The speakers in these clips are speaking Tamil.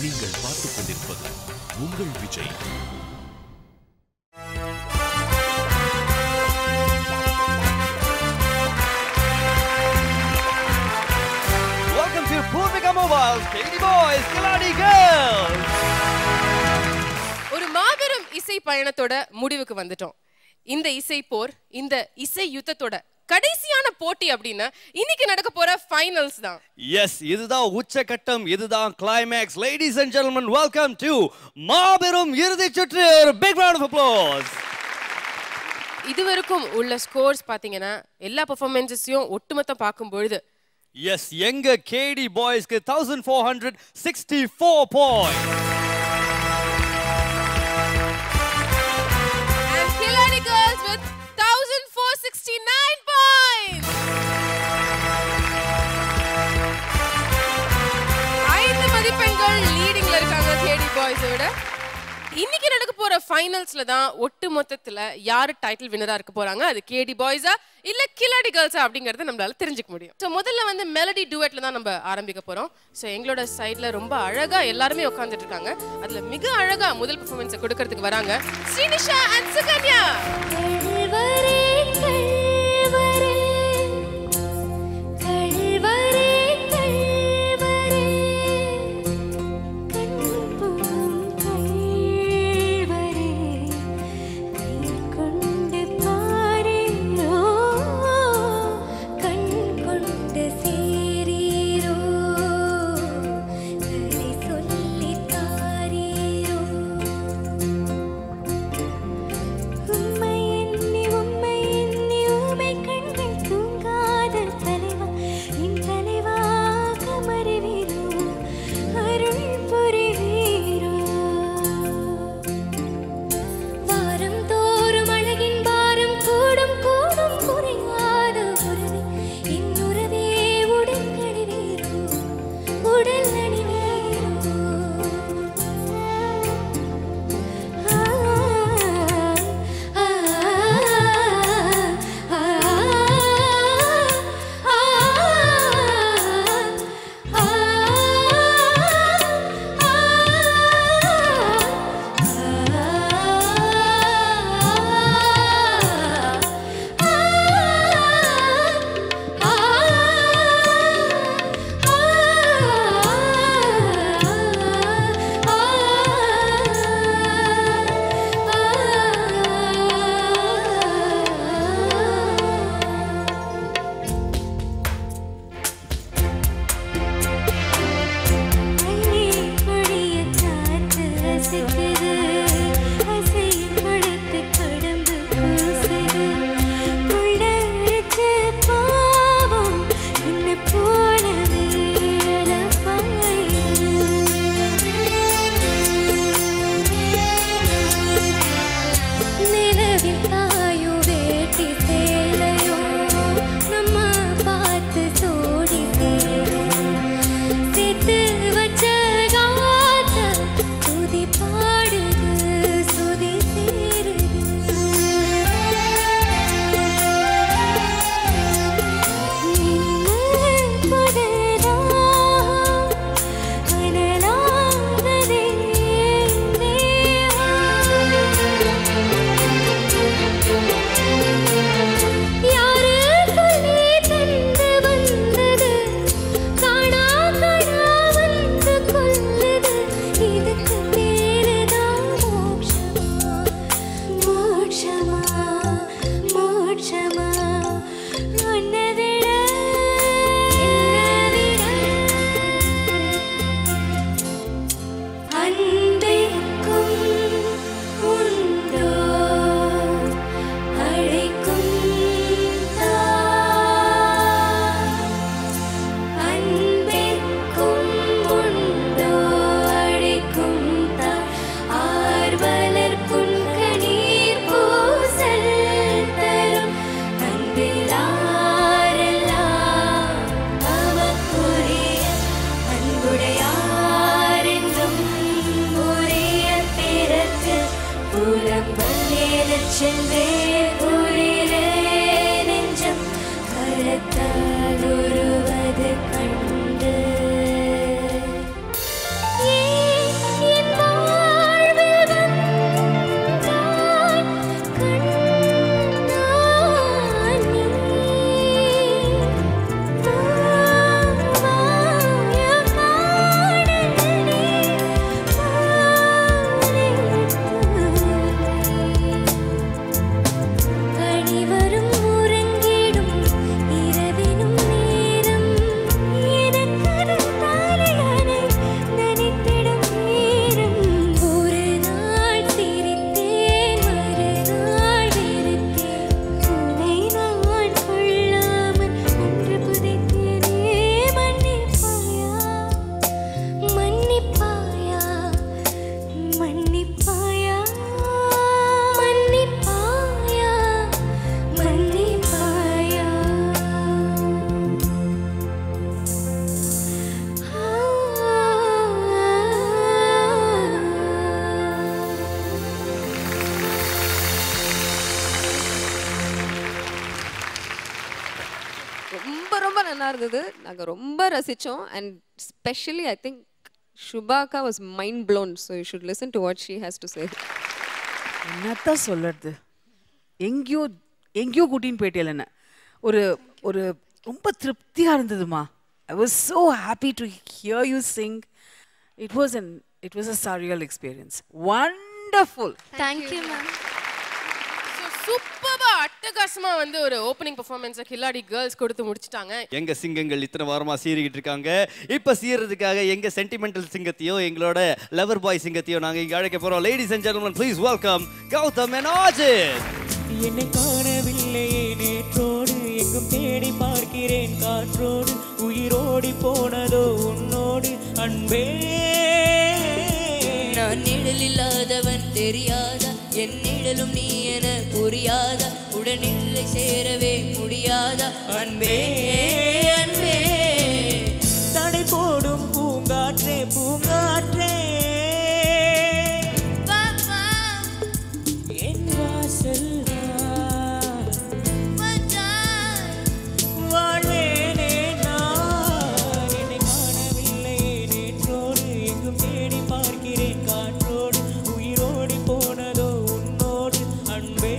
நீங்கள் பார்த்துக் கொண்டிருப்பது உங்கள் Vijay. Welcome to Purvika Mobile's KD Boys, Kiladi Girls. ஒரு மாபெரும் இசை பயணத்தோட முடிவுக்கு வந்துட்டோம். இந்த இசை போர், இந்த இசை யுத்தத்தோட கடைசியான போட்டி அப்படின்னா இன்னைக்கு நடக்க போற ஃபைனல்ஸ் தான். எஸ், இதுதான் உச்சகட்டம், இதுதான் climax. Ladies and gentlemen, welcome to மாபெரும் இறுதிச் சுற்று. Big round of applause. இதுவரைக்கும் உள்ள ஸ்கோர்ஸ் பாத்தீங்கன்னா எல்லா பெர்ஃபார்மன்ஸையும் ஒட்டுமொத்தம் பார்க்கும்பொழுது எஸ், எங்க KD Boysக்கு 1464 points. And Kiladi Girls with 1469 points. 5 மதிப்பெண்கள் லீடிங்ல இருக்காங்க KD Boys விட. இன்னைக்கு நடக்க போற ஃபைனல்ஸ்ல தான் ஒட்டு மொத்தத்துல யாரு டைட்டில் வின்னரா இருக்க போறாங்க, அது KD Boysஆ இல்ல Kiladi Girlsஆ அப்படிங்கறத நம்மளால தெரிஞ்சுக்க முடியும். சோ முதல்ல வந்து மெலடி டுவெட்ல தான் நம்ம ஆரம்பிக்க போறோம். சோ எங்களோட சைடுல ரொம்ப அழகா எல்லாரும் உட்கார்ந்துட்டு இருக்காங்க. அதுல மிக அழகா முதல் பெர்ஃபார்மன்ஸ் கொடுக்கிறதுக்கு வராங்க ஸ்ரீனிஷா and சுகன்யா. இருந்தது. நாங்கள் ரொம்ப ரசித்தோம். And specially I think Shubhaka was mind blown. So you should listen to what she has to say. என்னத்தான் சொல்றது, எங்கேயோ எங்கேயோ கூட்டின்னு போயிட்டேன். என்ன ஒரு ஒரு ரொம்ப திருப்தியாக இருந்ததுமா. I was so happy to hear you sing. It was a surreal experience. Wonderful. Thank you, ma'am. சூப்பரா அட்டகாசமா வந்து ஒரு ஓப்பனிங் பெர்ஃபார்மன்ஸ் கில்லாடி கேர்ள்ஸ் கொடுத்து முடிச்சிட்டாங்க. எங்க சிங்கங்கள் இத்தனை வாரமா சீறிக்கிட்டு இருக்காங்க. இப்ப சீறதுக்காக எங்க சென்டிமெண்டல் சிங்கத்தையோ எங்களோட லவர் பாய் சிங்கத்தையோ நாங்க இங்க அழைக்க போறோம். Ladies and gentlemen, please welcome Gautam and Ajit. என்னை காணவில்லையே நேற்றோடு, எங்கும் தேடி பார்க்கிறேன் காற்றோடு, உயிரோடி போனதோ உன்னோடு அன்பே. நான் நிழல் இல்லாதவன் தெரியாதா, என் நிழலும் நீ என புரியாதா, உடனில்லை சேரவே முடியாதா அன்பே அன்பே. தடை போடும் பூங்காற்றே பூங்காற்றே, என் வாசல் வாழ்வேனே நான். என்னை காணவில்லை நேற்றோடு, எங்கும் தேடி பார்க்கிறேன் காற்றோடு, உயிரோடி போனதோ உன்னோடு அன்பே.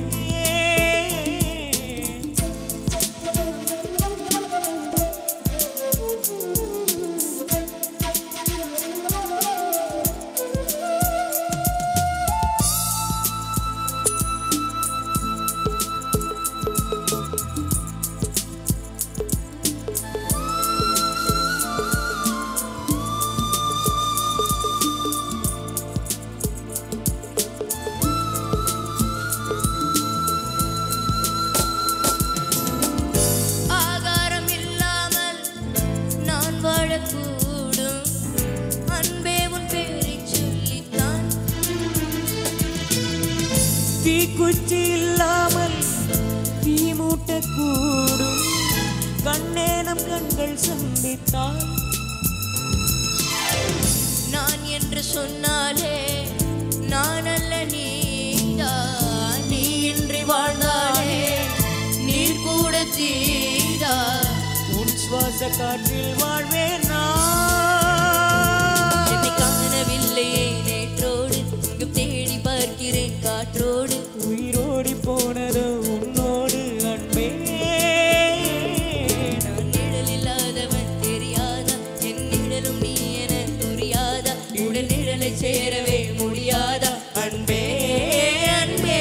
ஆகாரம் இல்லாமல் நான் வாழக்கூடும் அன்பே, உன் பேரை சொல்லித்தான். தீக்குச்சி இல்லாமல் தீ மூட்டக்கூடும் கண்ணே, நம் கண்கள் சந்தித்தான். நான் என்று சொன்னாலே நான் அல்ல நீதான், நீ இன்றி வாழ்ந்தாலே நீர் கூட தீதா, உன் சுவாச காற்றில் வாழ்வேன் நான். என்னை காணவில்லையே நேற்றோடு, இங்கும் தேடி பார்க்கிறேன் காற்றோடு, உயிரோடி போனதோ உன்னோடு அன்பே. நான் நிழல் இல்லாதவன் தெரியாதா, என் நிழலும் நீ என புரியாதா, உடல் நிழலை சேரவே முடியாதா அன்பே அன்பே.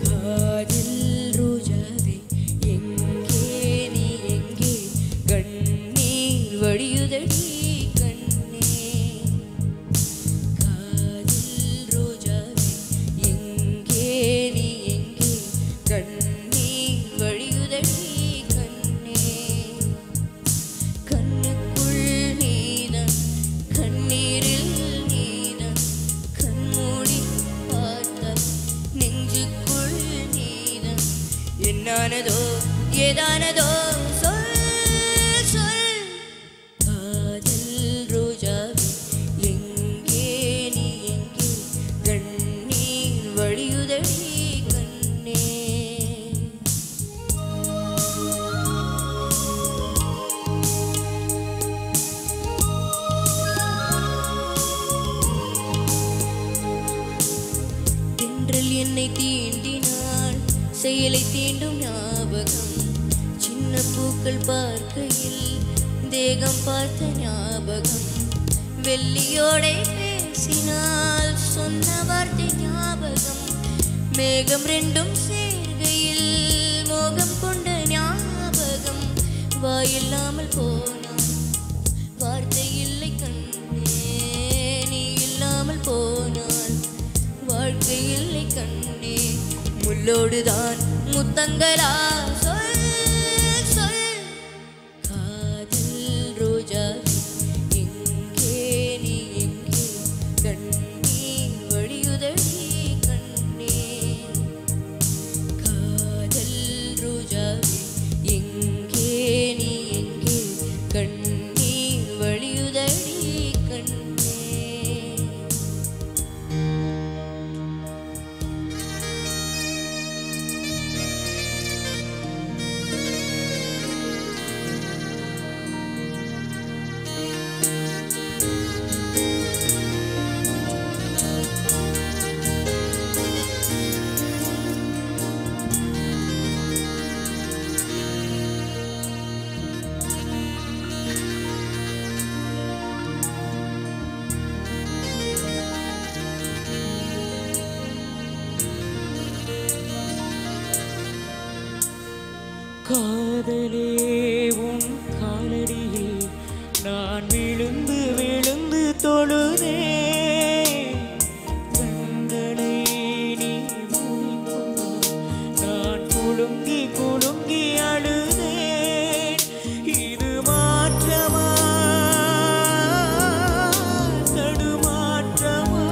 காதில் ரோஜாவே எங்கே நீ எங்கே, கண்ணீர் வடியுதடி கண்ணே. காதில் ரோஜாவே எங்கே நீ எங்கே, கண்ணீர் வடியுதடி கண்ணே. கண்ணுக்குள் நீதான், கண்ணீரில் நீதான், கண்மூடி பார்த்தால் நெஞ்சுக்குள் நீதான். என்னானதோ ஏதானதோ சொல் சொல். காதல் ரோஜாவே எங்கே நீ எங்கே, கண்ணீர் வழியுதடி கண்ணே. தென்றல் என்னை தீண்டினால் செயலை தீண்டும் ஞாபகம், சின்ன பூக்கள் பார்க்கையில் தேகம் பார்த்த ஞாபகம், வெள்ளியோடை பேசினால் சொன்ன வார்த்தை ஞாபகம், மேகம் ரெண்டும் சேர்கையில் மோகம் கொண்ட ஞாபகம், வாயில்லாமல் போனான் வார்த்தை இல்லை கண்ணே, நீ இல்லாமல் போனால் வாழ்க்கை இல்லை கண்ணே. முள்ளோடுதான் முத்தங்களா சொல் சொல். காதல் ரோஜாவே எங்கே நீ எங்கே, கண்ணீர் வழியுதடி கண்ணே. காதல் ரோஜாவே விழுந்து விழுந்து தொழுதே கண்களை நீ மூடிக்கொண்டாய் நான் குலுங்கி குலுங்கி அழுதேன் இது மாற்றமா தடுமாற்றமா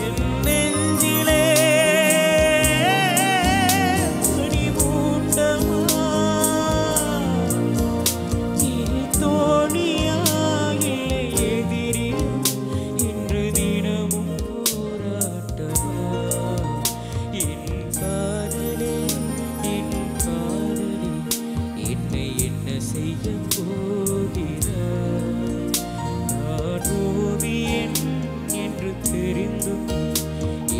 என் நெஞ்சிலே பனிமூட்டமா நீ தோணியாக எதிரி இன்று தினமும் போராட்டமா என் காதலே என்னை என்ன செய்ய போகிறாய் நான் ஓவியன் என்று தெரிந்தும்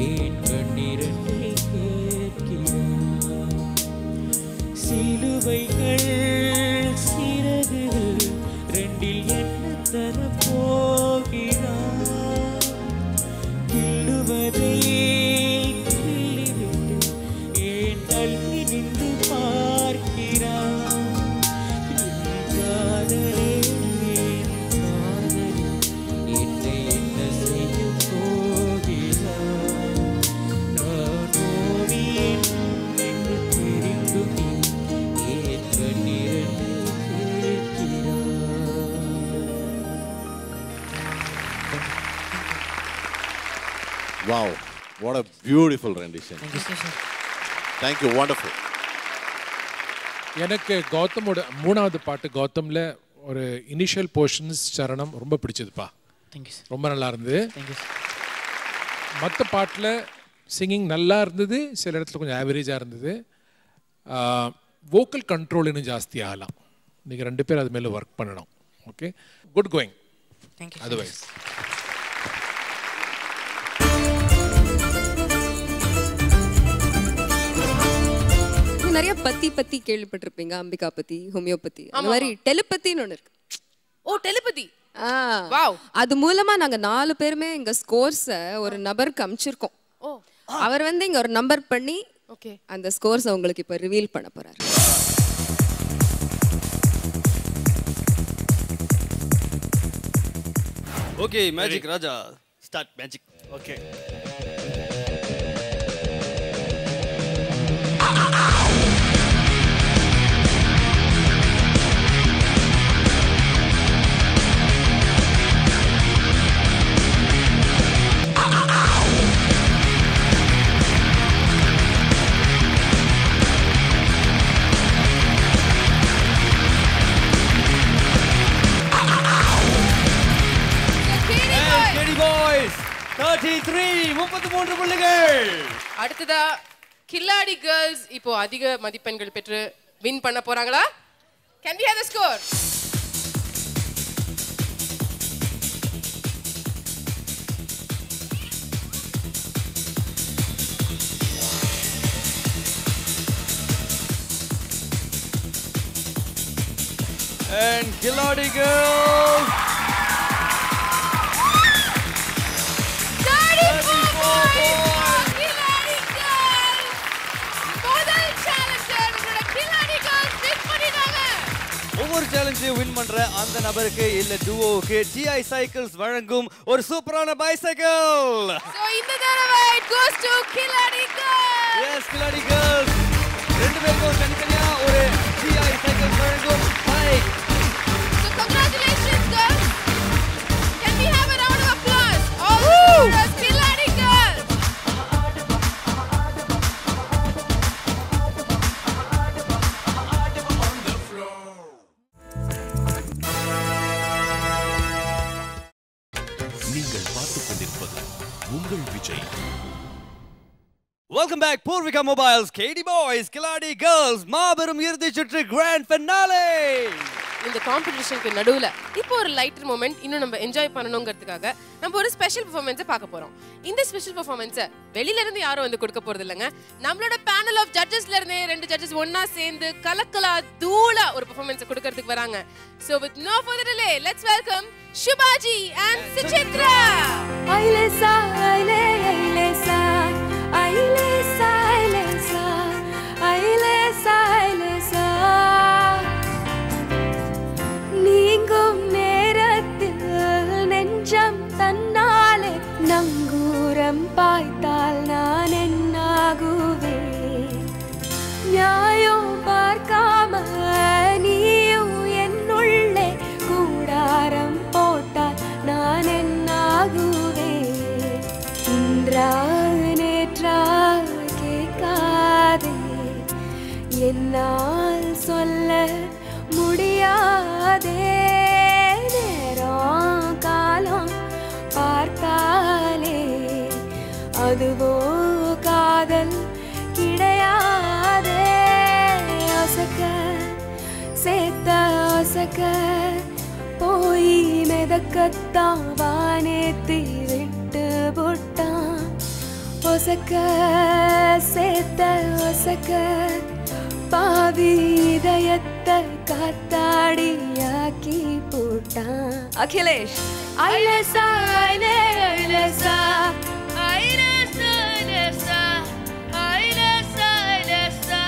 ஏன் கண்ணீரண்டை கேட்கிறாய் சிலுவைகள் சிறகுகள் ரெண்டில் என்ன தர போகிறாய் கிள்ளுவதை கிள்ளிவிட்டு ஏன் தள்ளி நின்று பார்க்கிறாய் என் காதலே என் காதலே என்னை என்ன செய்ய போகிறாய் நான் ஓவியன் என்று தெரிந்தும் ஏன் கண்ணீரண்டை கேட்கிறாய் Wow, what a beautiful rendition. Thank you, wonderful. எனக்கு கௌதமோட மூணாவது பாட்டு கௌதம்ல ஒரு இனிஷியல் போர்ஷன்ஸ் சரணம் ரொம்ப பிடிச்சதுப்பா. ரொம்ப நல்லா இருந்தது. மற்ற பாட்டில் சிங்கிங் நல்லா இருந்தது, சில இடத்துல கொஞ்சம் ஆவரேஜாக இருந்தது. வோக்கல் கண்ட்ரோல் இன்னும் ஜாஸ்தி ஆகலாம். நீங்கள் 2 பேர் அது மேலே ஒர்க் பண்ணணும். Okay, good going. அதர்வைஸ் நிறைய பத்தி கேள்விப்பட்டிருப்பீங்க. அம்பிகா பத்தி, ஹோமியோபதி, அந்த மாதிரி டெலிபத்தின்னு ஒன்று இருக்கு. ஓ டெலிபதி. வாவ். அது மூலமா நாங்க 4 பேருமே எங்க ஸ்கோர்ஸை ஒரு நபருக்கு அனுப்பிச்சிருக்கோம். ஓ அவர் இங்க ஒரு நம்பர் பண்ணி ஓகே அந்த ஸ்கோர்ஸை உங்களுக்கு இப்ப ரிவீல் பண்ண போறாரு. Okay magic Raja start magic. Okay KD Boys 33 புள்ளிகள். அடுத்ததா கில்லாடி கேர்ள்ஸ் இப்போ அதிக மதிப்பெண்கள் பெற்று வின் பண்ண போறாங்களா? Can we have the score? And Killadi Girls 34 points. Killadi Girls. முதல் challenger உங்களோட Killadi Girls win பண்ணிட்டாங்க. ஒவ்வொரு சேலஞ்சையும் வின் பண்ற அந்த நபருக்கு இல்ல டுவோக்கு TI Cycles வழங்கும் ஒரு சூப்பரான பைசைக்கிள். So இந்த தடவை it goes to Killadi Girls. Yes, Killadi Girls. 2 பேருக்கும் தனித்தனியா ஒரு TI Cycles வழங்கும் bike. So congratulations girls. Can we have a round of applause? All the Killadi Girls. நீங்கள் பார்த்துக் கொண்டிருப்பது உங்கள் Vijay. Welcome back Purvika Mobiles KD Boys Killadi Girls மாபெரும் இறுதி சுற்று கிராண்ட் ஃபினாலே. இந்த காம்படிஷனுக்கு நடுவுல இப்போ ஒரு லைட்டர் மொமெண்ட் இன்னும் நம்ம என்ஜாய் பண்ணணும்ங்கிறதுக்காக நம்ம ஒரு ஸ்பெஷல் பெர்ஃபார்மன்ஸை பார்க்க போறோம். இந்த ஸ்பெஷல் பெர்ஃபார்மன்ஸை வெளியில இருந்து யாரும் வந்து கொடுக்க போறது இல்லைங்க. நம்மளோட பேனல் ஆஃப் ஜட்ஜஸ்ல இருந்தே 2 ஜட்ஜஸ் ஒண்ணா சேர்ந்து கலக்கலா தூளா ஒரு பெர்ஃபார்மன்ஸை கொடுக்கிறதுக்கு வராங்க. So with no further delay, let's welcome Shubhaji and Suchitra. Ailesa, ailesa, ailesa, ailesa, ailesa, ailesa. நேரம் காலம் பார்த்தாலே அதுவோ காதல் கிடையாதே ஒசக்க சேத்த ஒசக்க போய் மெதக்கத்தான் வானேத்தி விட்டு போட்டான் ஒசக்க சேத்த ஒசக்க பாவி இதயத்தை காத்தாடியாக்கி போட்டான் அகிலேஷ் ஐலேசா ஐலே ஐலேசா ஐலேசா ஐலேசா ஐலேசா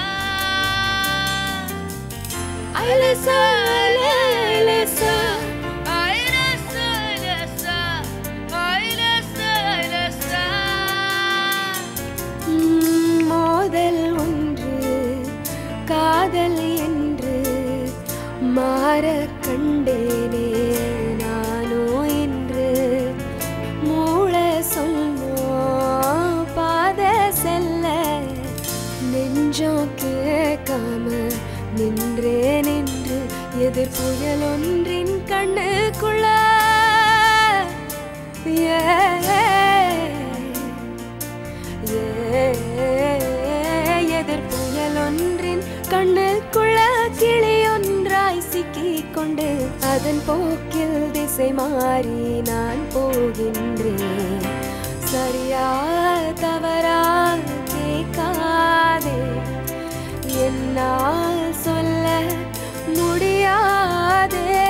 ஐலேசா ஐலேசா ஐலேசா ஐலேசா ஐலேசா ஐலேசா மோதல் ஒன்று காதல் என்று மாற கண்டேனே நானோ என்று மூளை சொல்லும் பாத செல்ல நெஞ்சம் கேட்காம நின்றே நின்று எதிர் புயல் ஒன்றின் கண்ணுக்குள்ள எதிர் புயல் ஒன்றின் கண்ணுக்குள்ள கிளி ஒன்றாய் சிக்கிக் கொண்டு அதன் போக்கில் திசை மாறி நான் போகின்றேன் சரியா தவறா கேட்காதே என்னால் சொல்ல முடியாதே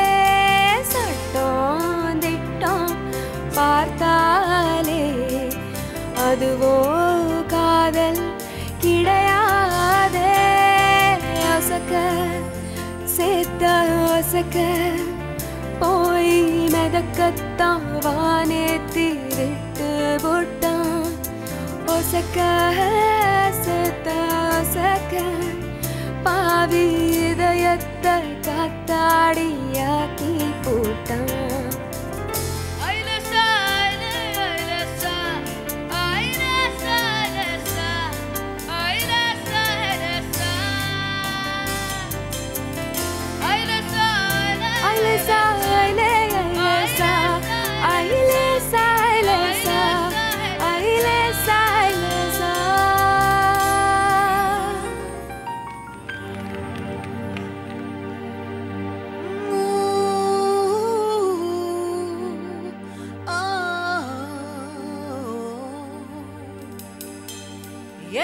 சட்டம் திட்டம் பார்த்தாலே அதுவோ காதல் கிடையாதே ஒசக்க சேத்த ஒசக்க போய் மெதக்கத்தான் வானேத்தி விட்டு போட்டான் ஒசக்க சேத்த ஒசக்க பாவி இதயத்தை காத்தாடியாக்கி போட்டான்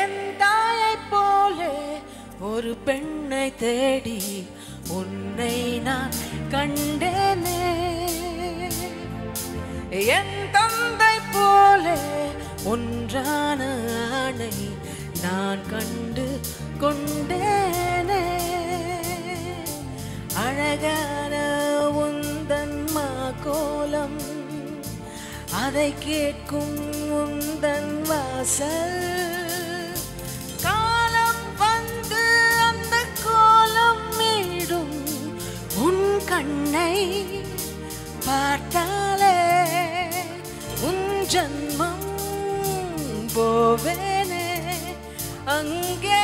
என் தாயைப் போலே ஒரு பெண்ணை தேடி உன்னை நான் கண்டேனே என் தந்தை போலே ஒன்றான ஆணை நான் கண்டு கொண்டேனே அழகான உந்தன் கோலம் அதை கேட்கும் உந்தன் வாசல் காலம் வந்து அந்த கோலம் மீடும் உன் கண்ணை பார்த்தாலே உன் ஜன்மம் போவேனே அங்கே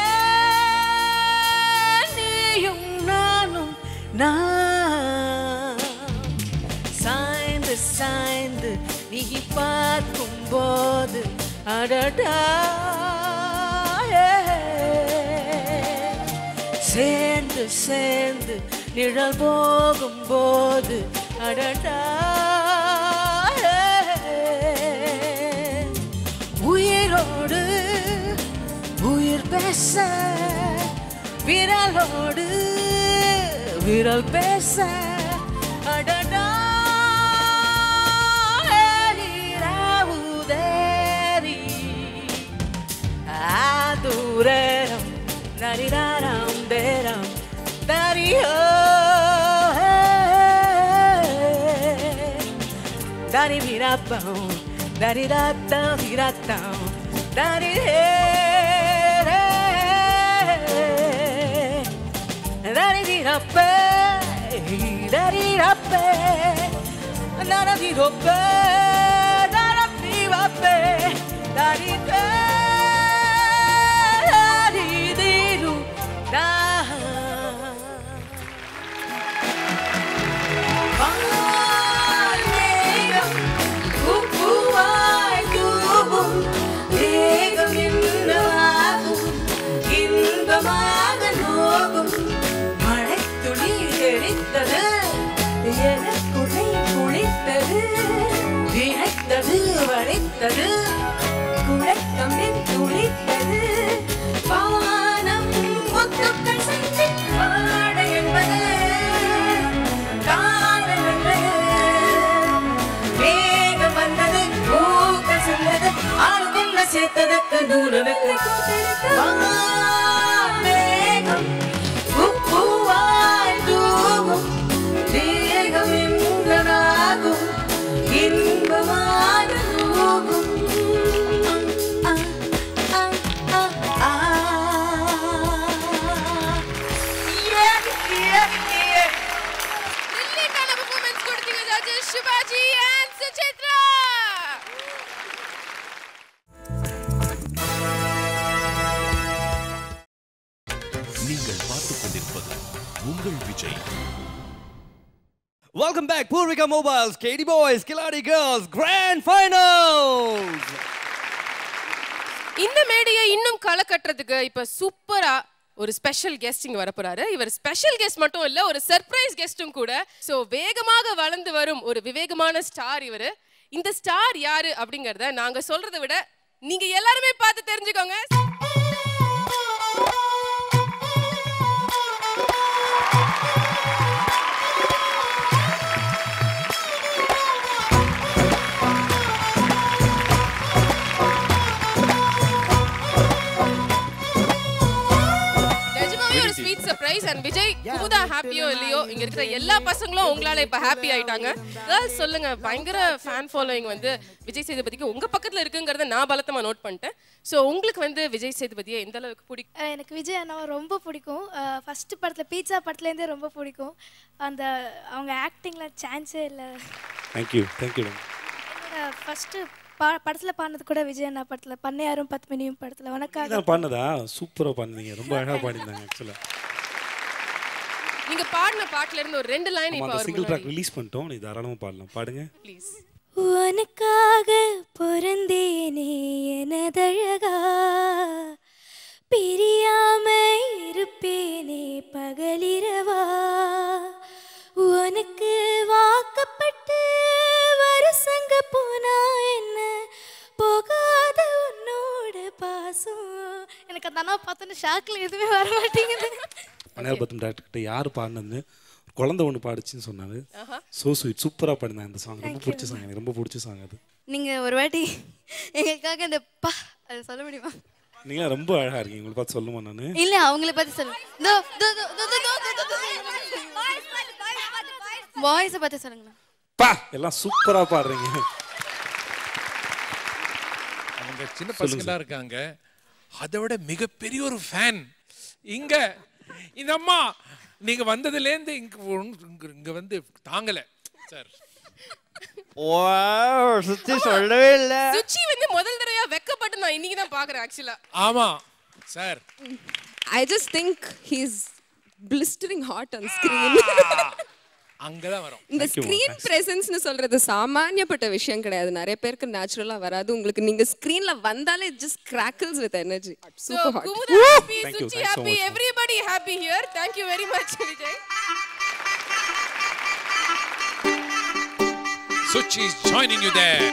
நீயும் நானும் நான் சாய்ந்து சாய்ந்து நீ பார்க்கும் போது அடடா சேர்ந்து சேர்ந்து நிழல் போகும் போது அடடா உயிரோடு உயிர் பேச விரலோடு விரல் பேச அடடா Adurem, daridaram, deram, dario, dari virapam, daridatam, viratam, dari dari virape, dari rape, dari virope, dari vivape, dari எனக்குனை குளித்தது நினைத்தது வளைத்தது குழக்கமின் துளித்தது வானம் முத்துக்கள் செஞ்சு பாட என்பது காதல் என்பது வேகம் வந்தது பூக்கள் சென்றது ஆளுக்குள்ள சேர்த்ததற்கு நூலுக்கு மேகம் பூவாய் தூவும் தேகம் எங்கனாகும் இன்பமான தூவும் Brilliant performance கொடுத்தீங்க judges Shivaji and Suchitra. நீங்கள் பார்த்துக் கொண்டிருப்பது உங்கள் Vijay. Welcome back, Purvika Mobiles, KD Boys, Kiladi Girls, Grand Finals. இந்த மேடையை இன்னும் களை கட்டுறதுக்கு இப்ப சூப்பரா ஒரு ஸ்பெஷல் கெஸ்ட் இங்க வரப்போறாரு. இவர் ஸ்பெஷல் கெஸ்ட் மட்டும் இல்ல, ஒரு சர்ப்ரைஸ் கெஸ்டும் கூட. சோ வேகமாக வளர்ந்து வரும் ஒரு விவேகமான ஸ்டார் இவரு. இந்த ஸ்டார் யாரு அப்படிங்கறத நாங்க சொல்றதை விட நீங்க எல்லாருமே பார்த்து தெரிஞ்சுக்கோங்க. Sweet surprise and Vijay Kumudha ஹாப்பியோ இல்லையோ இங்க இருக்கிற எல்லா பசங்களும் உங்களால இப்ப ஹாப்பி ஆயிட்டாங்க. கேர்ள்ஸ் சொல்லுங்க, பயங்கர ஃபேன் ஃபாலோயிங் வந்து விஜய் சேதுபதிக்கு உங்க பக்கத்துல இருக்குங்கிறத நான் பலத்தமா நோட் பண்ணிட்டேன். ஸோ உங்களுக்கு வந்து விஜய் சேதுபதியை எந்த அளவுக்கு பிடிக்கும்? எனக்கு விஜய் அண்ணாவை ரொம்ப பிடிக்கும். ஃபர்ஸ்ட் படத்தில் பீட்சா படத்துலேருந்தே ரொம்ப பிடிக்கும். அந்த அவங்க ஆக்டிங்கில் சான்ஸே இல்லை. Thank you thank you. ஃபஸ்ட்டு படத்தில் பாடினது கூட விஜய் அண்ணா படத்தில் பண்ணையாரும் 10 மினியும் படத்தில் உனக்காக பாடினதா சூப்பராக பாடினீங்க, ரொம்ப அழகாக பாடினாங்க. ஆக்சுவலாக நீங்க பாடின பாட்டுல இருந்து ஒரு 2 லைன் இப்போ அந்த சிங்கிள் ட்ராக் ரிலீஸ் பண்ணிட்டோம், நீ தாராளமாக பாடலாம், பாடுங்க ப்ளீஸ். உனக்காக பொறந்தேனே எனதழகா, பிரியாம இருப்பேனே பகலிரவா, உனக்கு வாக்கப்பட்டு வருஷங்க போனா என்ன போகாத உன்னோட பாசம். எனக்கு அந்த அண்ணா பார்த்தோன்னு ஷாக்கில் எதுவுமே வர மாட்டேங்குது. பன்னேர்பத்தம் டாக்டர்கிட்ட யார் பாடினதுன்னு குழந்தை ஒன்று பாடிச்சுன்னு சொன்னாரு. ஸோ ஸ்வீட், சூப்பராக பாடினாங்க அந்த சாங், ரொம்ப பிடிச்ச சாங், எனக்கு ரொம்ப பிடிச்ச சாங் அது. நீங்கள் ஒரு வாட்டி எங்களுக்காக இந்த அதை சொல்ல முடியுமா? நீங்களா ரொம்ப அழகாக இருக்கீங்க, உங்களை பார்த்து சொல்லுமா நான்? இல்லை அவங்கள பார்த்து சொல்லுங்க, வாய்ஸை பார்த்து சொல்லுங்களா. பா எல்லாம் சூப்பராக பாடுறீங்க. அவங்க சின்ன பசங்களா இருக்காங்க, அதை விட மிகப்பெரிய ஒரு ஃபேன் இங்க இந்த அம்மா. நீங்க வந்ததுலேருந்து இங்க வந்து தாங்கல சார். வாவ், சுச்சி சொல்லவே இல்ல. சுச்சி வந்து முதல் தடவையா வெக்கப்பட்டு நான் இன்னைக்கு தான் பாக்குறேன் ஆக்சுவலா. ஆமா sir. I just think he's blistering hot on screen. அங்கதான் வரும். இந்த ஸ்கிரீன் பிரசன்ஸ்னு சொல்றது சாமானியப்பட்ட விஷயம் கிடையாது, நிறைய பேருக்கு நேச்சுரலா வராது. உங்களுக்கு நீங்க ஸ்கிரீன்ல வந்தாலே just crackles with energy. Super hot. Kumuda happy, Suchi happy, everybody happy here. Thank you very much Vijay. Suchi is joining you there.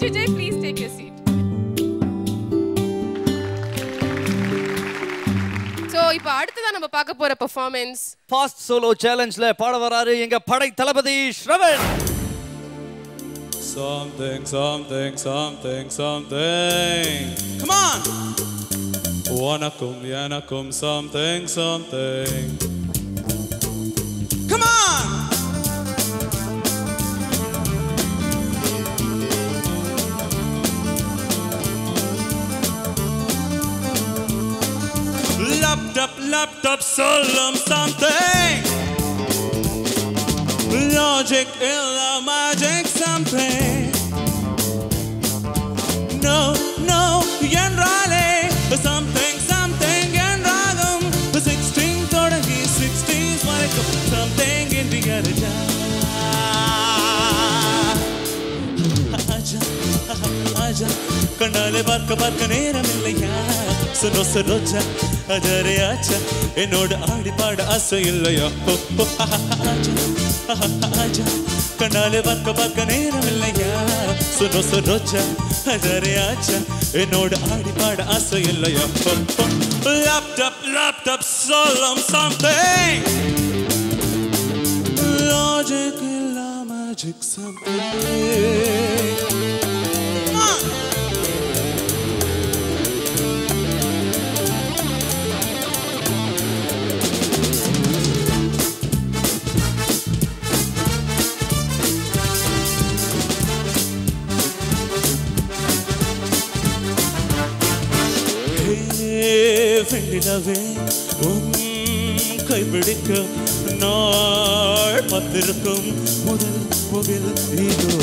Vijay, please take your seat. So, இப்போ அடுத்ததா நம்ம பார்க்க போற பெர்ஃபார்மன்ஸ் ஃபாஸ்ட் சோலோ சேலஞ்ச்ல பாட வராரு எங்க படை தளபதி Shravan. Something, something, something, something. Come on. Wanakum, yanakum, something, something. Come on. Laptop, solemn something. Logic, illa magic, something. No, enrale, something, enragam, 16 கண்ணாலே பார்க்க பார்க்க நேரம் இல்லையா சுனோ சரோஜா அதரே ஆச்சா என்னோட ஆடி பாட ஆசை இல்லையா ஆஜா கண்ணாலே பார்க்க பார்க்க நேரம் இல்லையா சுனோ சரோஜா அதரே ஆச்சா என்னோட ஆடி பாட ஆசை இல்லையா லேப்டாப் சொல்லும் something logic இல்ல magic something வெண்ணிலவே உன் கைப்பிடிக்க நாள் பத்திருக்கும் முதல் புகில் இதோ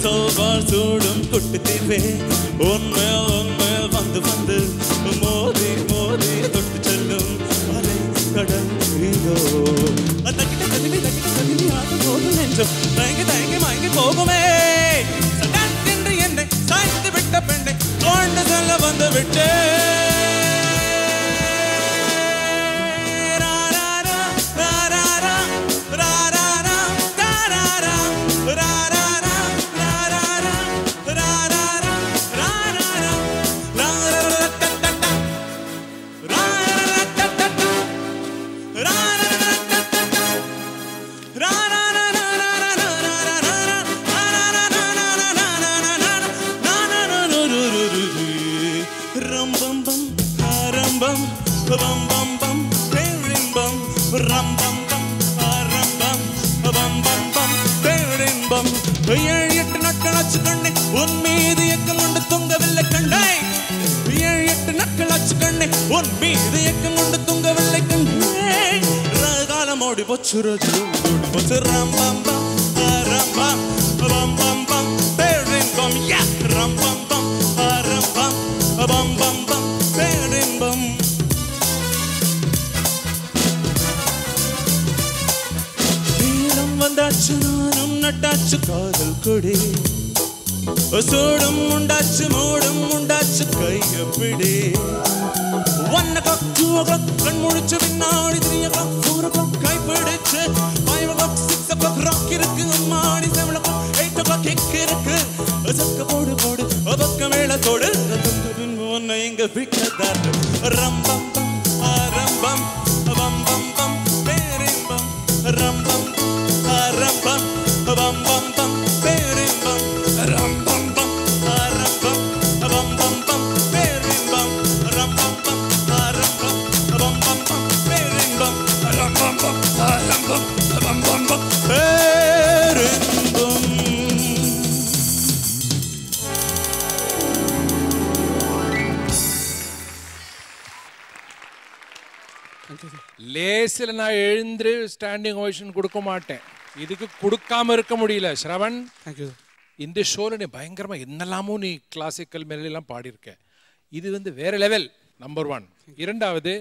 சோபார் சூடும் குட்டி தீவே உன்மேல் வந்து வந்து மோதி மோதி தொட்டு செல்லும் அலை கடல் இதோ தக்கிட்ட தகிலி ஆக போகும் நெஞ்சம் தயங்கி தயங்கி மயங்கி போகுமே சடன் என்று என்னை சாய்த்து விட்ட பெண்ணை தோண்டு செல்ல வந்து விட்டே உன் மீது எக்கம் கொண்டு தொங்கவில்லை கண்டை 7-8 நாட்கள் ஆச்சு கண்ணே உன் மீது எக்கம் கொண்டு தொங்கவில்லை கண்டே காலம் ஓடி போச்சு ரோஜு ஓடி போச்சு ராம் பம் பம் பம் பம் பம் பேரின் பம் யா ராம் பம் பம் பம் பம் பேரின் பம் நீளம் வந்தாச்சு நானும் நட்டாச்சு காதல் கொடி சூடும் உண்டாச்சு மூடும் உண்டாச்சு கையப்பிடி 1 o'clock 2 o'clock கண் முடிச்சு பின்னாடி 3 o'clock 4 o'clock கைப்பிடிச்சு 5 o'clock 6 o'clock ராக் இருக்கு மாடி 7 o'clock 8 o'clock கிக் இருக்கு சக்க போடு போடு பக்க மேளத்தோடு பின் ஒன்னை இங்க பிக்கதாரு ரம்பம் பம் ஆரம்பம் பம் பம் பம் பேரின்பம் ரம்பம் ஆரம்பம் பம் பம் பம் பேரின்பம் ram bam bam ram bam bam bam bam perin bam ram bam bam ram bam bam bam perin bam ram bam bam perin bam லேசில் நான் எழுந்து ஸ்டாண்டிங் ஓவேஷன் கொடுக்க மாட்டேன். இதுக்கு கொடுக்காம இருக்க முடியல. ஸ்ரவன், இந்த ஷோல நீ பயங்கரமா என்னெல்லாமோ நீ கிளாசிக்கல் மெலடிலாம் பாடியிருக்க. இது வேற லெவல். நம்பர் 1. இரண்டாவது,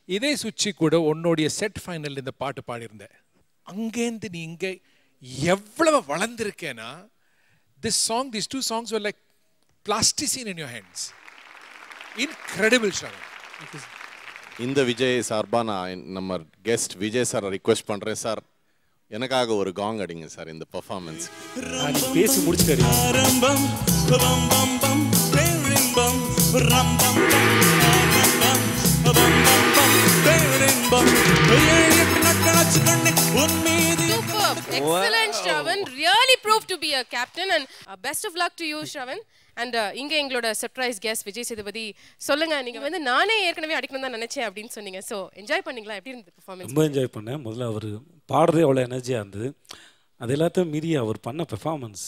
இதே சுச்சி கூட உன்னுடைய செட் ஃபைனல் இந்த பாட்டு பாடியிருந்தேன். அங்கேருந்து நீ இங்கே எவ்வளவு வளர்ந்துருக்கேன்னா, these two songs were like plasticine in your hands. Incredible, Shravan. இந்த விஜய் சார்பா நான் நம்ம கெஸ்ட் விஜய் சார் ரிக்வெஸ்ட் பண்றேன் சார், எனக்காக ஒரு காங் அடிங்க சார் இந்த பெர்ஃபார்மன்ஸ். பேசி முடிச்சிட்டாரு. Excellent, Shravan. Really proved to be a captain, and best of luck to you, Shravan. And இங்க எங்களோட சர்ப்ரைஸ் கெஸ்ட் விஜய் சேதுபதி, சொல்லுங்க, நீங்க நானே ஏற்கனவே அடிக்கணும் தான் நினைச்சேன் அப்படின்னு சொன்னீங்க. சோ என்ஜாய் பண்ணீங்களா? எப்படி இருந்தது பெர்ஃபார்மன்ஸ்? ரொம்ப என்ஜாய் பண்ணேன். முதல்ல அவர் பாடுறதே அவ்வளோ எனர்ஜியாக இருந்தது. அது எல்லாத்தையும் மீறி அவர் பண்ண பெர்ஃபார்மன்ஸ்,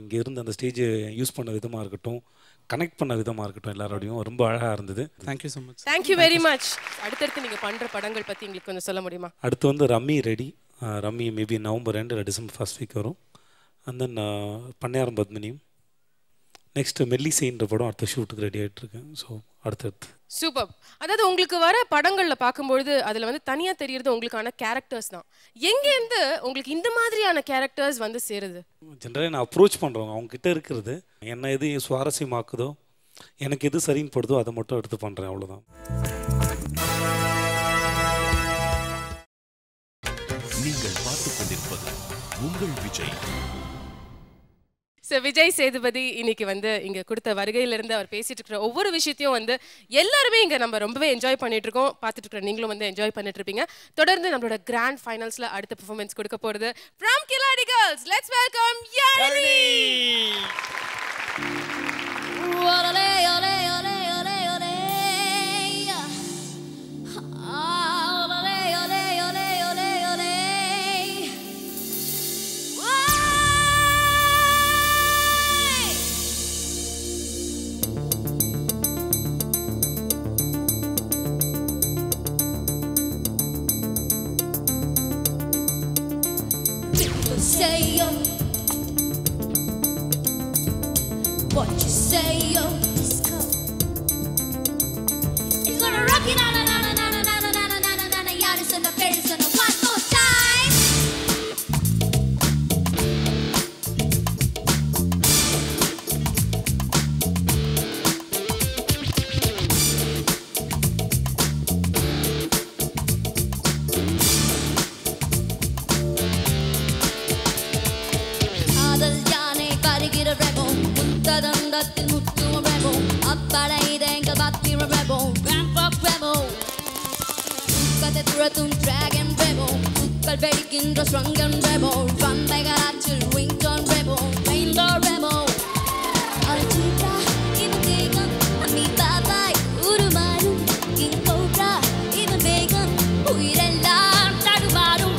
இங்கே இருந்து அந்த ஸ்டேஜை யூஸ் பண்ண விதமாக இருக்கட்டும், கனெக்ட் பண்ண விதமாக இருக்கட்டும், எல்லாரோடையும் ரொம்ப அழகாக இருந்தது. Thank you so much. Thank you very much. அடுத்தடுத்து நீங்கள் பண்ணுற படங்கள் பற்றி எங்களுக்கு கொஞ்சம் சொல்ல முடியுமா? அடுத்து rummy ready. Rummy maybe November 2 இல்லை டிசம்பர் 1 வீக் வரும். அண்ட் தென் பண்ணையாரம் பத்மினியும் நெக்ஸ்ட் மெல்லிசைன்ற படம் அடுத்த ஷூட்டுக்கு ரெடி ஆகிட்டு இருக்கேன். ஸோ அடுத்தடுத்து சூப்பர். அதாவது உங்களுக்கு வர படங்களில் பார்க்கும்பொழுது அதில் வந்து தனியாக தெரியுறது உங்களுக்கான கேரக்டர்ஸ் தான். எங்கேருந்து உங்களுக்கு இந்த மாதிரியான கேரக்டர்ஸ் வந்து சேருது? ஜென்ரலாக நான் அப்ரோச் பண்ணுறவங்க அவங்ககிட்ட இருக்கிறது என்ன எது சுவாரஸ்யமாக்குதோ எனக்கு எது சரின்னு படுதோ அதை மட்டும் எடுத்து பண்ணுறேன், அவ்வளோதான். நீங்கள் பார்த்துக் கொண்டிருப்பது உங்கள் விஜய். ஸோ விஜய் சேதுபதி இன்னைக்கு வந்து இங்கே கொடுத்த வருகையிலிருந்து அவர் பேசிட்டு இருக்கிற ஒவ்வொரு விஷயத்தையும் வந்து எல்லாருமே இங்கே நம்ம ரொம்பவே என்ஜாய் பண்ணிட்டு இருக்கோம். பார்த்துட்டு இருக்கிற நீங்களும் வந்து என்ஜாய் பண்ணிட்டு இருப்பீங்க. தொடர்ந்து நம்மளோட கிராண்ட் ஃபைனல்ஸ்ல அடுத்த பெர்ஃபார்மன்ஸ் கொடுக்க போறது from Kiladi Girls. Let's welcome Yarini. Olé olé olé olé olé. Olé olé olé olé olé. Say yo, what you say yo, disco. It's gonna rock it, na na na na na na na na na na na na na. Yeah, this in the face, and one more time. தந்தத்தில் முத்தும் ரெபோ அப்படை தேங்கள் பத்திர ரெபோ ராம்பாக் ரெபோ கதை துரத்தும் டிராகன் ரெபோ புக்கள் வெடிக்கின்ற ஸ்ரங்கன் ரெபோ வந்தைகளாற்றில் ரிங்டோன் ரெபோ ரெயின்போ ரெபோ அர்ஜிதா இவன் தேகம் அம்மி பாபாய் உருமாறும் இது கோப்ரா இவன் வேகம் உயிரெல்லாம் தடுமாறும்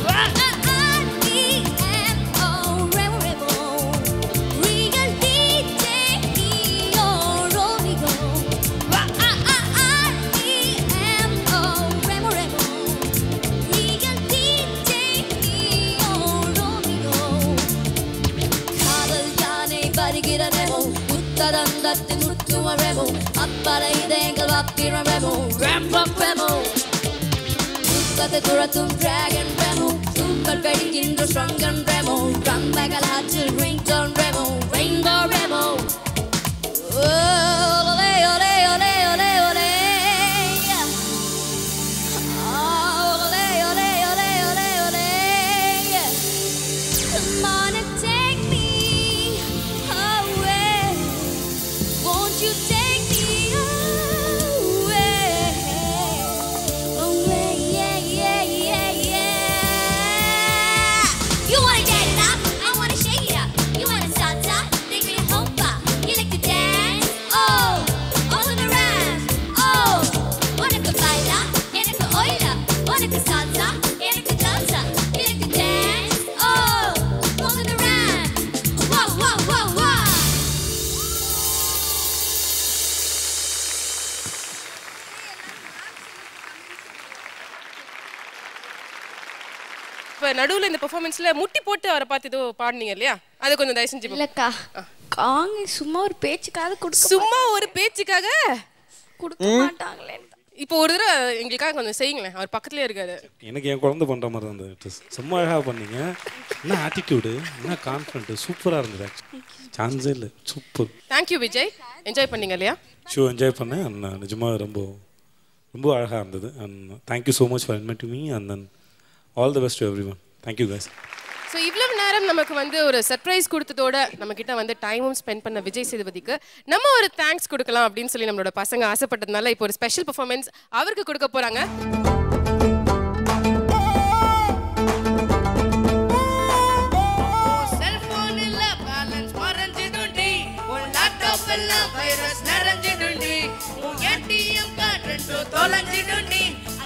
தந்தத்தில் முத்துவ ரெபோ அப்படை தேங்கள் பத்திர ரெபோ ராம்பாக் ரெபோ கதை துரத்தும் டிராகன் ரெபோ தூக்கல் வெடிக்கின்ற ஸ்ரங்கன் ரெபோ ரம்பகளாற்றில் ரிங்டோன் ரெபோ ரெயின்போ ரெபோ. ஒலே ஒலே ஒலே ஒலே ஒலே. ஒலே ஒலே ஒலே ஒலே ஒலே. Come on and take me away. Won't you take me away? Away, yeah, yeah, yeah, yeah. You wanna get it up? I wanna shake it up. You wanna salsa? Take me to Hopa. You like to dance? Oh, all around. Oh, wanna go baila? Wanna go oila? Wanna go salsa? Wanna go danza? You like to dance? Oh, all around. Whoa, whoa, whoa, whoa. இப்போ நடுவில் இந்த பெர்ஃபார்மன்ஸ்ல முட்டி போட்டு அவரை பார்த்து ஏதோ பாடுனீங்க இல்லையா? அதை கொஞ்சம் தயவு செஞ்சு இல்லக்கா காங்க சும்மா ஒரு பேச்சுக்காக கொடுக்க சும்மா ஒரு பேச்சுக்காக கொடுக்க மாட்டாங்களே. இப்போ ஒரு தடவை எங்களுக்காக கொஞ்சம் செய்யுங்களேன். அவர் பக்கத்துலேயே இருக்காரு. எனக்கு என் குழந்தை பண்ணுற மாதிரி தான் இருந்தது. செம்ம அழகாக பண்ணீங்க. என்ன ஆட்டிடியூடு, என்ன கான்ஃபிடென்ட், சூப்பராக இருந்தது. ஆக்சுவலி சான்ஸே இல்லை, சூப்பர். தேங்க்யூ விஜய். என்ஜாய் பண்ணீங்க இல்லையா? ஷோ என்ஜாய் பண்ணேன். அண்ட் நிஜமாக ரொம்ப ரொம்ப அழகாக இருந்தது. And thank you so much for inviting me. And then all the best to every one. Thank you guys. So இவ்வளவு நேரம் நமக்கு வந்து ஒரு சர்ப்ரைஸ் கொடுத்ததோட நம்ம கிட்ட வந்து டைமும் ஸ்பெண்ட் பண்ண விஜய் சேதுபதிக்கு நம்ம ஒரு தேங்க்ஸ் கொடுக்கலாம் அப்படின்னு சொல்லி நம்மளோட பசங்க ஆசைப்பட்டதுனால இப்போ ஒரு ஸ்பெஷல் பெர்ஃபார்மன்ஸ் அவருக்கு கொடுக்க போறாங்க.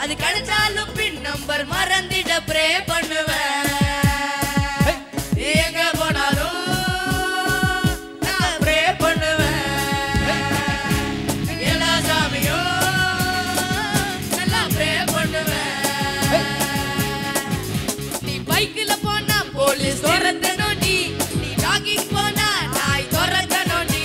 அது கிடைச்சாலும் பின் நம்பர் மறந்திட ப்ரே பண்ணுவேன். எங்க போனாலும் நான் ப்ரே பண்ணுவேன். எல்லா சாமியும் நல்லா ப்ரே பண்ணுவேன். நீ பைக்கில் போனா போலீஸ் துரத்தணும், நீ ஜாகிங் போனா நாய் துரத்தணும், நீ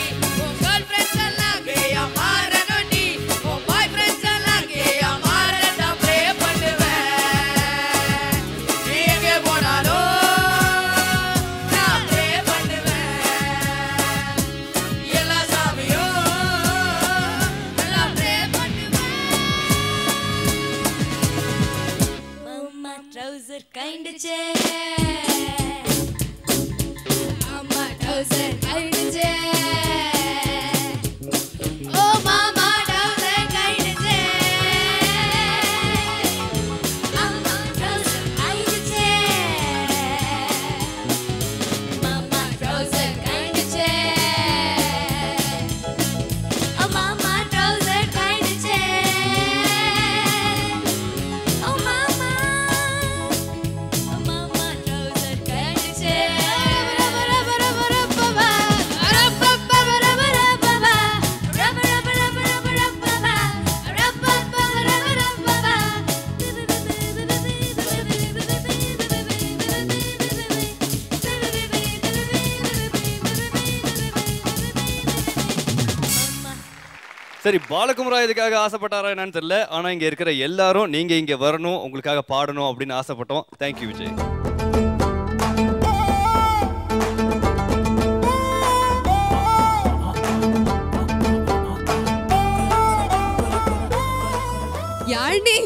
trouser kind of chair. Mama trouser kind of chair. Oh mama trouser kind of chair. Mama trouser kind of chair. Mama trouser kind of chair. Oh mama trouser kind of chair. Oh mama. Oh mama trouser kind of chair. சரி, பாலகுமாரா இதுக்காக ஆசைப்பட்டாரா என்னன்னு தெரியல. ஆனா இங்க இருக்கிற எல்லாரும் நீங்க இங்க வரணும், உங்களுக்காக பாடணும் அப்படின்னு ஆசைப்பட்டோம். தேங்க்யூ விஜய். யாழ்னி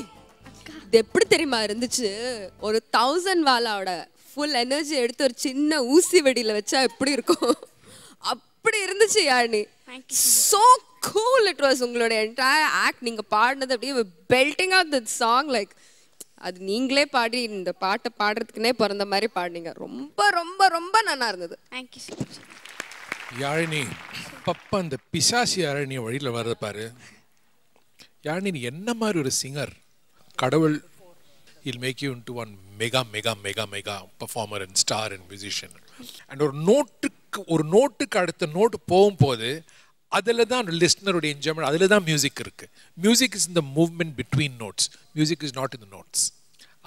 இது எப்படி தெரியுமா இருந்துச்சு? ஒரு 1000 வாலாவோட ஃபுல் எனர்ஜி எடுத்து ஒரு சின்ன ஊசி வெடியில வச்சா எப்படி இருக்கும் அப்படி இருந்துச்சு Yazhini. So cool it was. உங்களோட entire act, நீங்க பாடினது அப்படியே belting out the song like அது நீங்களே பாடி இந்த பாட்டை பாடுறதுக்குனே பிறந்த மாதிரி பாடினீங்க. ரொம்ப ரொம்ப ரொம்ப நல்லா இருந்தது. Thank you so much. Yazhini Papa அந்த பிசாசி யாழினி வழியில் வர்றது பாரு. யாழினி நீ என்ன மாதிரி ஒரு சிங்கர். கடவுள் he'll make you into one mega performer and star and musician. And ஒரு நோட்டுக்கு அடுத்த நோட்டு போகும்போது அதில் தான் லிஸ்னருடைய என்ஜாய்மெண்ட், அதில் தான் மியூசிக் இருக்கு. மியூசிக் இஸ் இந்த movement between notes. Music is not in the notes.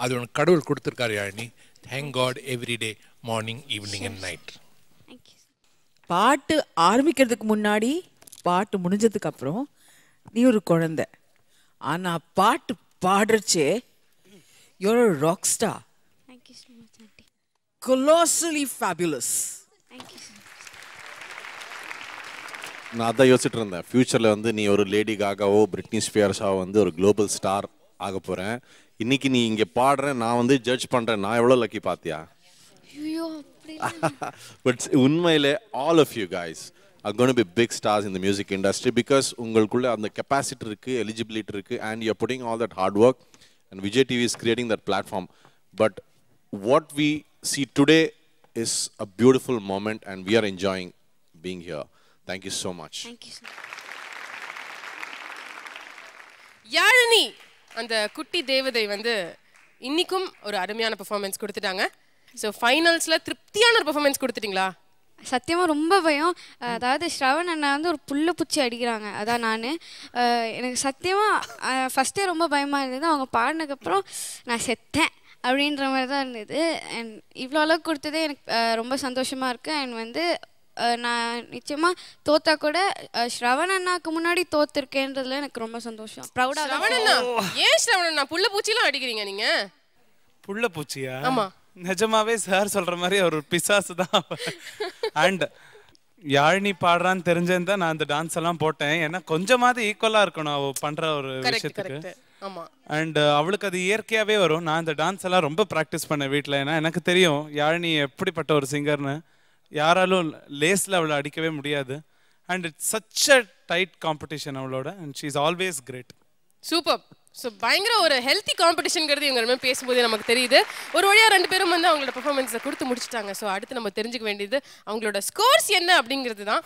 அது உனக்கு கடவுள் கொடுத்துருக்காரு Yazhini. Thank God every day morning evening and night. பாட்டு ஆரம்பிக்கிறதுக்கு முன்னாடி பாட்டு முடிஞ்சதுக்கு அப்புறம் நீ ஒரு குழந்தை. ஆனா பாட்டு பாடுறச்சே you're a rock star. Thank you so much, auntie. Colossally fabulous. Thank you so much. நான் அதான் யோசிச்சுட்டு இருந்தேன். ஃபியூச்சரில் வந்து நீ ஒரு லேடி காகாவோ பிரிட்னி ஸ்பியர்ஸாவோ வந்து ஒரு குளோபல் ஸ்டார் ஆக போகிறேன். இன்னைக்கு நீ இங்கே பாடுறேன், நான் வந்து ஜட்ஜ் பண்ணுறேன். நான் எவ்வளோ லக்கி பார்த்தியா? பட் உண்மையிலே all of you guys are going to be big stars in the music industry because உங்களுக்குள்ள அந்த கெப்பாசிட்டி இருக்குது, எலிஜிபிலிட்டி இருக்குது, and you're putting all that hard work, and Vijay TV is creating that platform. But what we see today is a beautiful moment and we are enjoying being here. Thank you so much. Thank you so much. Yazhini அந்த குட்டி தேவதை வந்து இன்னிக்கும் ஒரு அருமையான பெர்ஃபார்மன்ஸ் கொடுத்துட்டாங்க. ஸோ ஃபைனல்ஸில் திருப்தியான ஒரு பெர்ஃபார்மன்ஸ் கொடுத்துட்டீங்களா? சத்தியமாக ரொம்ப பயம். அதாவது ஸ்ரவன் அண்ணா வந்து ஒரு புல்லை பூச்சி அடிக்கிறாங்க. அதான் நான் எனக்கு சத்தியமாக ஃபஸ்ட்டே ரொம்ப பயமாக இருந்தது. அவங்க பாடினதுக்கப்புறம் நான் செத்தேன் அப்படின்ற மாதிரி தான் இருந்தது. அண்ட் இவ்வளோ அளவுக்கு கொடுத்ததே எனக்கு ரொம்ப சந்தோஷமாக இருக்குது. அண்ட் வந்து நான் நிச்சயமாக தோத்தா கூட ஸ்ரவன் அண்ணாக்கு முன்னாடி தோத்துருக்கேன்றதுல எனக்கு ரொம்ப சந்தோஷம். ப்ரௌடாக. ஸ்ரவன் அண்ணா, ஏன் ஸ்ரவன் அண்ணா புல்ல பூச்சிலாம் அடிக்கிறீங்க நீங்க? புல்ல பூச்சியா? ஆமா, நிஜமாவே சார் சொல்ற மாதிரி அவர் ஒரு பிசாசு தான். அண்ட் யாழினி பாடுறான்னு தெரிஞ்சிருந்தா நான் அந்த டான்ஸ் எல்லாம் போட்டேன். ஏன்னா கொஞ்சமாவது ஈக்குவலா இருக்கணும் அவ பண்ற ஒரு விஷயத்துக்கு. அண்ட் அவளுக்கு அது இயற்கையாவே வரும். நான் இந்த டான்ஸ் எல்லாம் ரொம்ப ப்ராக்டிஸ் பண்ணேன் வீட்டில். ஏன்னா எனக்கு தெரியும் யாழினி எப்படிப்பட்ட ஒரு சிங்கர்னு. யாராலும் லேஸில் அவளை அடிக்கவே முடியாது. And it's such a tight competition அவளோட. And she is always great. Super. So பயங்கர ஒரு ஹெல்த்தி காம்படிஷன்ங்கிறது இவங்க ரெண்டு பேசும்போதே நமக்கு தெரியுது. ஒரு வழியாக ரெண்டு பேரும் வந்து அவங்களோட பெர்ஃபார்மன்ஸை கொடுத்து முடிச்சுட்டாங்க. ஸோ அடுத்து நம்ம தெரிஞ்சுக்க வேண்டியது அவங்களோட ஸ்கோர்ஸ் என்ன அப்படிங்கிறது தான்.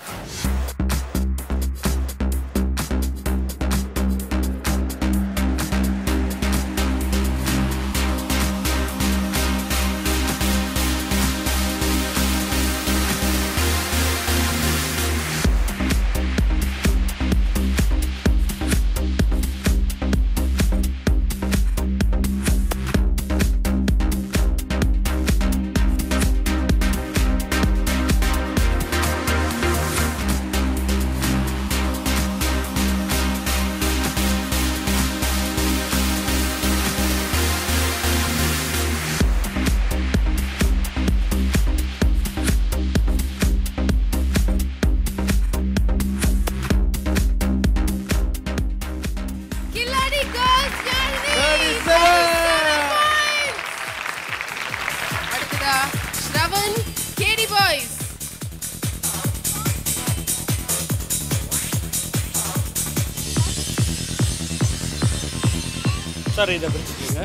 சார் இதை பிரிச்சுக்கோங்க.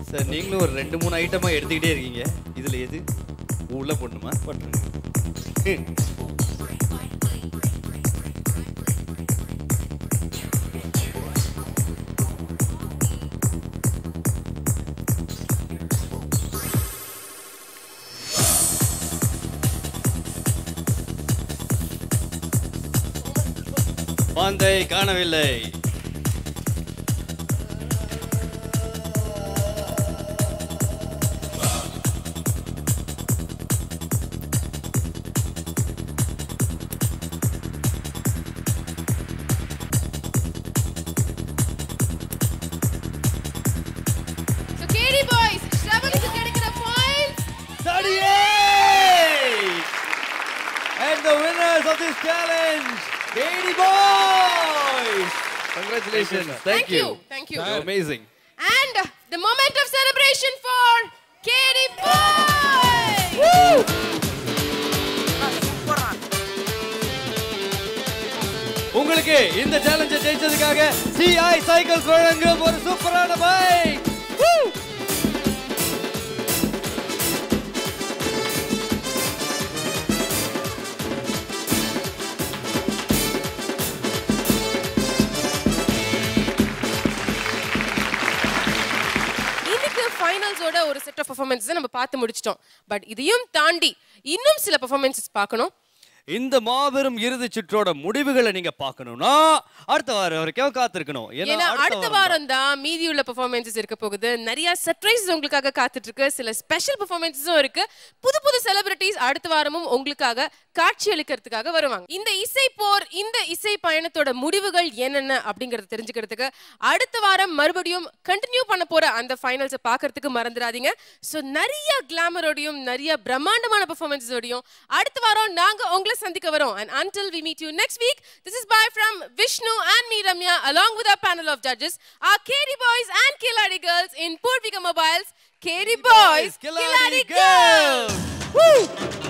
சார் நீங்களும் ஒரு 2-3 ஐட்டமா எடுத்துக்கிட்டே இருக்கீங்க. இதுல எது உள்ள போடணுமா? போட்டுருங்க. பந்தை காணவில்லை. So KD boys, Shravan's கிடைக்கிற points 38. And the winners of this challenge, KD boys. Congratulations. Thank you. Thank you. You're amazing. And the moment of celebration for KD boys. உங்களுக்கு இந்த சேலஞ்சை ஜெயிச்சதுக்காக CI சைக்கிள்ஸ் வழங்கும் ஒரு சூப்பரான பைக். ஃபைனல்ஸோட ஒரு செட் ஆஃப் பெர்ஃபார்மன்ஸை நம்ம பார்த்து முடிச்சிட்டோம். பட் இதையும் தாண்டி இன்னும் சில பெர்ஃபார்மன்ஸஸ் பார்க்கணும். இந்த மாபெரும் இறுதி சுற்றோட முடிவுகளை நீங்க பார்க்கணும்னா அடுத்த வாரம் வரைக்கும் காத்திருக்கணும். ஏன்னா அடுத்த வாரம் தான் மீதியுள்ள பெர்ஃபார்மன்ஸஸ் இருக்க போகுது. நிறைய சர்ப்ரைசஸ் உங்களுக்காக காத்துட்டு இருக்கு. சில ஸ்பெஷல் பெர்ஃபார்மன்ஸஸும் இருக்கு. புது புது செலிபிரிட்டிஸ் அடுத்த வாரமும் உங்களுக்காக காட்சி அளிக்கிறதுக்காக வருவாங்க. இந்த இசை போர், இந்த இசை பயணத்தோட முடிவுகள் என்னென்ன அப்படிங்கறத தெரிஞ்சுக்கிறதுக்கு அடுத்த வாரம் மறுபடியும் கண்டினியூ பண்ண போற அந்த ஃபைனல்ஸை பார்க்கறதுக்கு மறந்துடாதீங்க. ஸோ நிறைய கிளாமரோடையும் நிறைய பிரம்மாண்டமான பெர்ஃபார்மன்ஸோடையும் அடுத்த வாரம் நாங்க உங்களை சந்திக்க வரோம். And until we meet you next week, this is bye from Vishnu and me Ramya along with our panel of judges, our KD boys and Kiladi girls in Purvika Mobiles. KD boys, Kiladi girls. Woo!